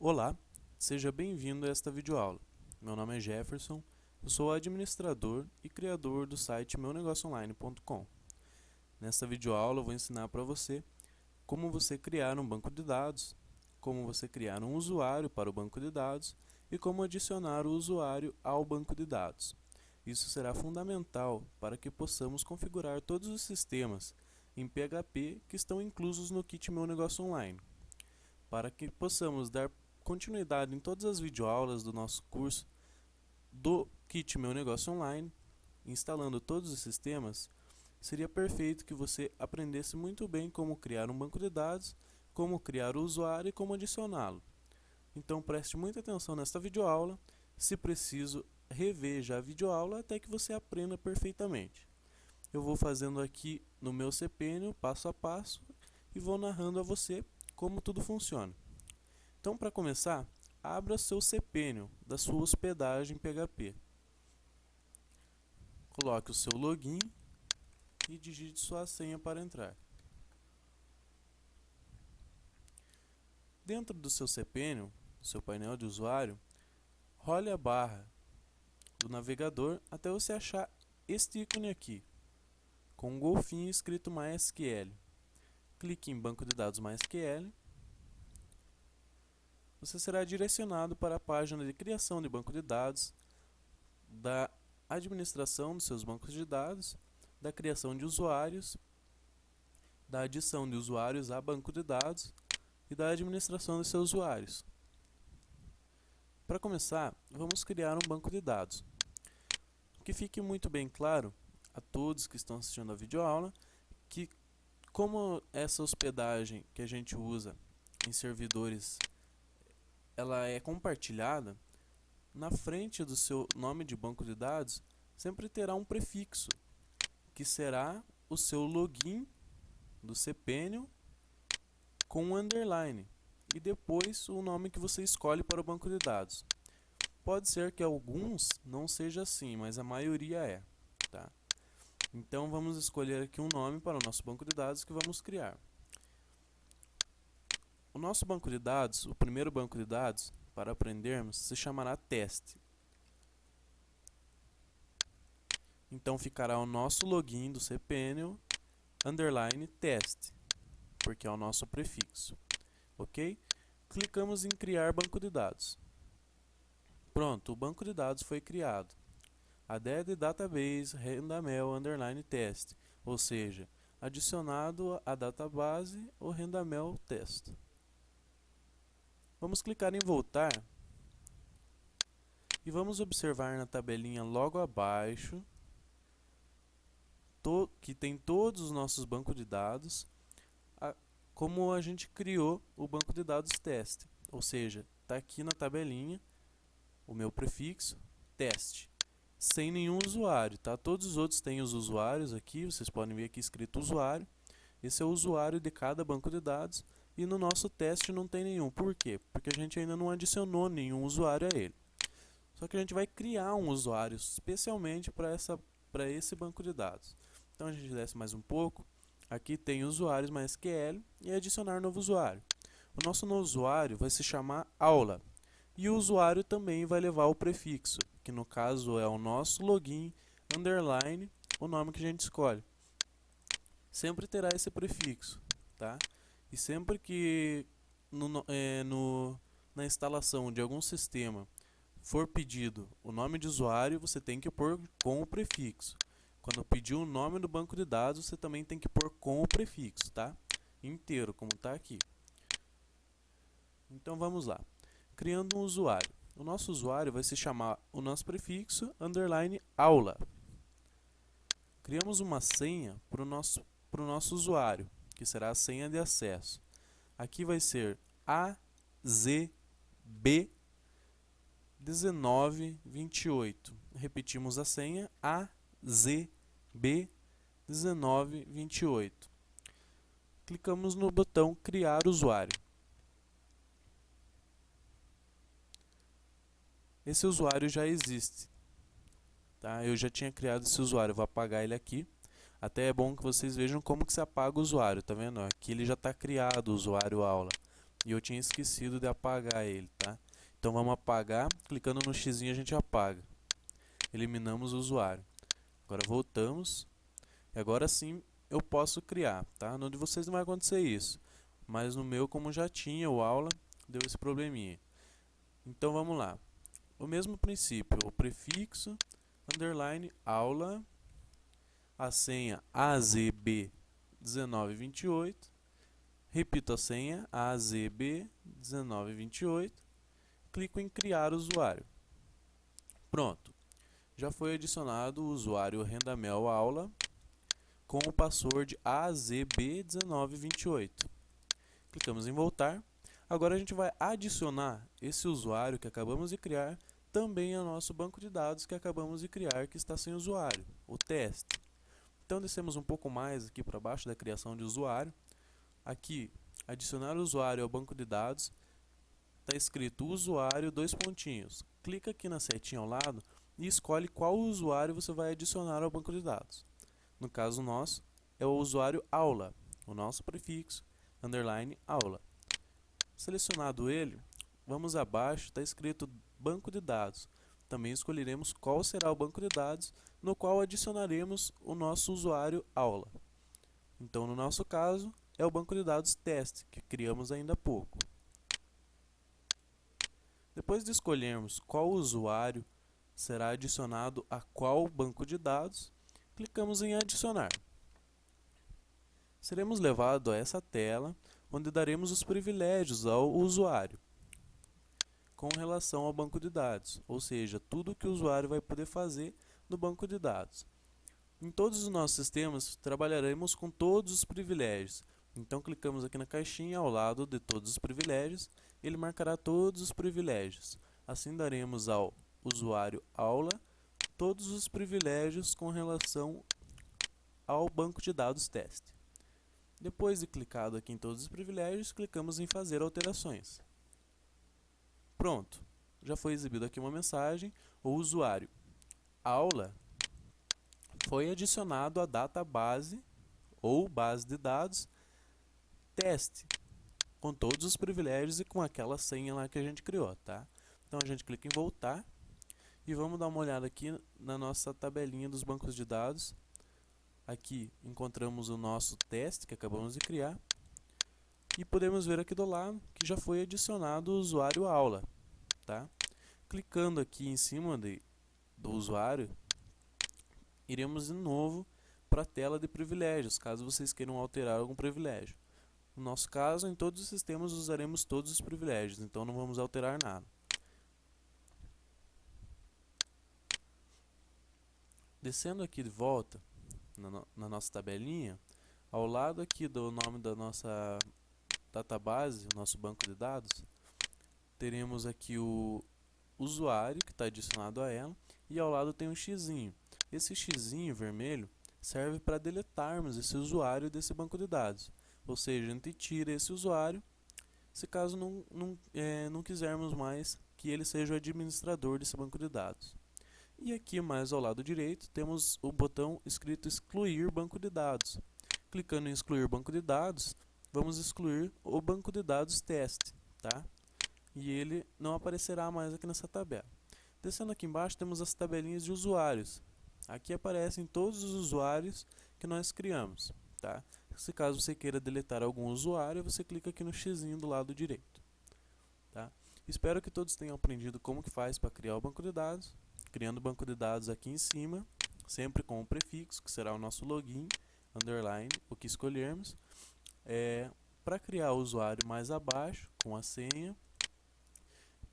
Olá, seja bem-vindo a esta videoaula. Meu nome é Jefferson, eu sou administrador e criador do site meunegocioonline.com. Nesta videoaula eu vou ensinar para você como você criar um banco de dados, como você criar um usuário para o banco de dados e como adicionar o usuário ao banco de dados. Isso será fundamental para que possamos configurar todos os sistemas em PHP que estão inclusos no kit Meu Negócio Online. Para que possamos dar continuidade em todas as videoaulas do nosso curso do kit Meu Negócio Online, instalando todos os sistemas, seria perfeito que você aprendesse muito bem como criar um banco de dados, como criar o usuário e como adicioná-lo. Então preste muita atenção nesta videoaula, se preciso reveja a videoaula até que você aprenda perfeitamente. Eu vou fazendo aqui no meu cPanel passo a passo e vou narrando a você como tudo funciona. Então, para começar, abra seu cPanel da sua hospedagem PHP. Coloque o seu login e digite sua senha para entrar. Dentro do seu cPanel, seu painel de usuário, role a barra do navegador até você achar este ícone aqui, com um golfinho escrito MySQL. Clique em Banco de Dados MySQL. Você será direcionado para a página de criação de banco de dados, da administração dos seus bancos de dados, da criação de usuários, da adição de usuários a banco de dados e da administração de seus usuários. Para começar, vamos criar um banco de dados. Que fique muito bem claro a todos que estão assistindo a videoaula que, como essa hospedagem que a gente usa em servidores ela é compartilhada, na frente do seu nome de banco de dados sempre terá um prefixo, que será o seu login do cPanel com um underline e depois o nome que você escolhe para o banco de dados. Pode ser que alguns não seja assim, mas a maioria é, tá? Então vamos escolher aqui um nome para o nosso banco de dados que vamos criar. O nosso banco de dados, o primeiro banco de dados, para aprendermos, se chamará teste. Então ficará o nosso login do cPanel, underline teste, porque é o nosso prefixo. Ok? Clicamos em criar banco de dados. Pronto, o banco de dados foi criado. Added database rendamel underline test, ou seja, adicionado à database o rendamel test. Vamos clicar em voltar e vamos observar na tabelinha logo abaixo que tem todos os nossos bancos de dados, como a gente criou o banco de dados teste, ou seja, está aqui na tabelinha o meu prefixo teste, sem nenhum usuário, tá? Todos os outros têm os usuários aqui, vocês podem ver aqui escrito usuário, esse é o usuário de cada banco de dados. E no nosso teste não tem nenhum. Por quê? Porque a gente ainda não adicionou nenhum usuário a ele. Só que a gente vai criar um usuário especialmente para esse banco de dados. Então a gente desce mais um pouco. Aqui tem usuários MySQL e adicionar novo usuário. O nosso novo usuário vai se chamar aula. E o usuário também vai levar o prefixo, que no caso é o nosso login, underline, o nome que a gente escolhe. Sempre terá esse prefixo, tá? E sempre que na instalação de algum sistema for pedido o nome de usuário, você tem que pôr com o prefixo. Quando pedir o nome do banco de dados, você também tem que pôr com o prefixo, tá? Inteiro, como está aqui. Então vamos lá. Criando um usuário. O nosso usuário vai se chamar o nosso prefixo, underline aula. Criamos uma senha para o nosso usuário, que será a senha de acesso. Aqui vai ser AZB1928. Repetimos a senha AZB1928. Clicamos no botão criar usuário. Esse usuário já existe, tá? Eu já tinha criado esse usuário, vou apagar ele aqui. Até é bom que vocês vejam como que se apaga o usuário, tá vendo? Aqui ele já está criado, o usuário aula. e eu tinha esquecido de apagar ele, tá? Então vamos apagar, clicando no X a gente apaga. Eliminamos o usuário. Agora voltamos, e agora sim eu posso criar, tá? No de vocês não vai acontecer isso, mas no meu, como já tinha o aula, deu esse probleminha. Então vamos lá. O mesmo princípio, o prefixo, underline, aula, a senha AZB1928, repito a senha AZB1928, clico em criar usuário. Pronto, já foi adicionado o usuário Rendamel Aula com o password AZB1928. Clicamos em voltar. Agora a gente vai adicionar esse usuário que acabamos de criar também ao nosso banco de dados que acabamos de criar, que está sem usuário, o teste. Então descemos um pouco mais aqui para baixo da criação de usuário. Aqui, adicionar o usuário ao banco de dados, está escrito usuário, dois pontinhos. Clica aqui na setinha ao lado e escolhe qual usuário você vai adicionar ao banco de dados. No caso nosso, é o usuário aula, o nosso prefixo, underline aula. Selecionado ele, vamos abaixo, está escrito banco de dados. Também escolheremos qual será o banco de dados no qual adicionaremos o nosso usuário aula. Então, no nosso caso, é o banco de dados teste, que criamos ainda há pouco. Depois de escolhermos qual usuário será adicionado a qual banco de dados, clicamos em adicionar. Seremos levados a essa tela, onde daremos os privilégios ao usuário com relação ao banco de dados, ou seja, tudo que o usuário vai poder fazer no banco de dados. Em todos os nossos sistemas, trabalharemos com todos os privilégios. Então, clicamos aqui na caixinha ao lado de todos os privilégios, ele marcará todos os privilégios. Assim, daremos ao usuário aula todos os privilégios com relação ao banco de dados teste. Depois de clicado aqui em todos os privilégios, clicamos em fazer alterações. Pronto, já foi exibido aqui uma mensagem, o usuário aula foi adicionado à database ou base de dados teste, com todos os privilégios e com aquela senha lá que a gente criou, tá? Então a gente clica em voltar e vamos dar uma olhada aqui na nossa tabelinha dos bancos de dados. Aqui encontramos o nosso teste que acabamos de criar e podemos ver aqui do lado que já foi adicionado o usuário aula, tá? Clicando aqui em cima do usuário, iremos de novo para a tela de privilégios, caso vocês queiram alterar algum privilégio. No nosso caso, em todos os sistemas usaremos todos os privilégios, então não vamos alterar nada. Descendo aqui de volta na nossa tabelinha, ao lado aqui do nome da nossa database, o nosso banco de dados, teremos aqui o usuário que está adicionado a ela e ao lado tem um xizinho. Esse xizinho vermelho serve para deletarmos esse usuário desse banco de dados. Ou seja, a gente tira esse usuário se caso não quisermos mais que ele seja o administrador desse banco de dados. E aqui mais ao lado direito temos o botão escrito excluir banco de dados. Clicando em excluir banco de dados, vamos excluir o banco de dados teste, tá? E ele não aparecerá mais aqui nessa tabela. Descendo aqui embaixo temos as tabelinhas de usuários. Aqui aparecem todos os usuários que nós criamos, tá? Se caso você queira deletar algum usuário, você clica aqui no xizinho do lado direito, tá? Espero que todos tenham aprendido como que faz para criar o banco de dados. Criando o banco de dados aqui em cima, sempre com o prefixo, que será o nosso login, underline, o que escolhermos. Para criar o usuário mais abaixo, com a senha.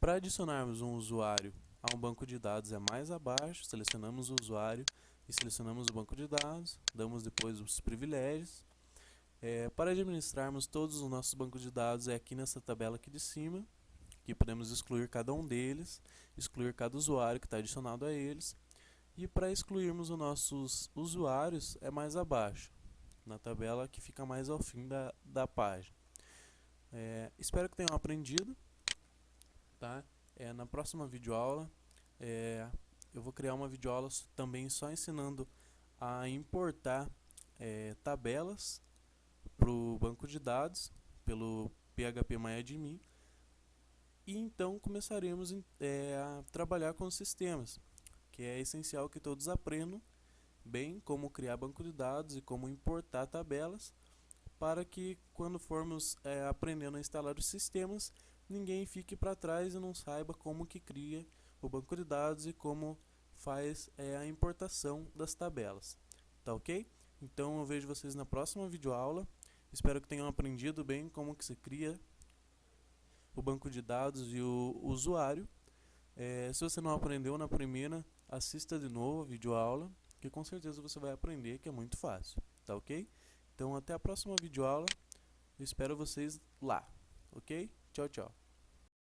Para adicionarmos um usuário a um banco de dados é mais abaixo, selecionamos o usuário e selecionamos o banco de dados, damos depois os privilégios. Para administrarmos todos os nossos bancos de dados é aqui nessa tabela aqui de cima, que podemos excluir cada um deles, excluir cada usuário que está adicionado a eles. E para excluirmos os nossos usuários é mais abaixo, na tabela que fica mais ao fim da página. Espero que tenham aprendido. Tá? Na próxima videoaula eu vou criar uma videoaula também só ensinando a importar tabelas para o banco de dados PHP-MyAdmin, e então começaremos a trabalhar com os sistemas, que é essencial que todos aprendam bem como criar banco de dados e como importar tabelas, para que quando formos aprendendo a instalar os sistemas, ninguém fique para trás e não saiba como que cria o banco de dados e como faz a importação das tabelas. Tá ok? Então eu vejo vocês na próxima videoaula. Espero que tenham aprendido bem como que se cria o banco de dados e o usuário. Se você não aprendeu na primeira, assista de novo a videoaula, que com certeza você vai aprender, que é muito fácil. Tá ok? Então até a próxima videoaula. Eu espero vocês lá. Ok? Tchau, tchau.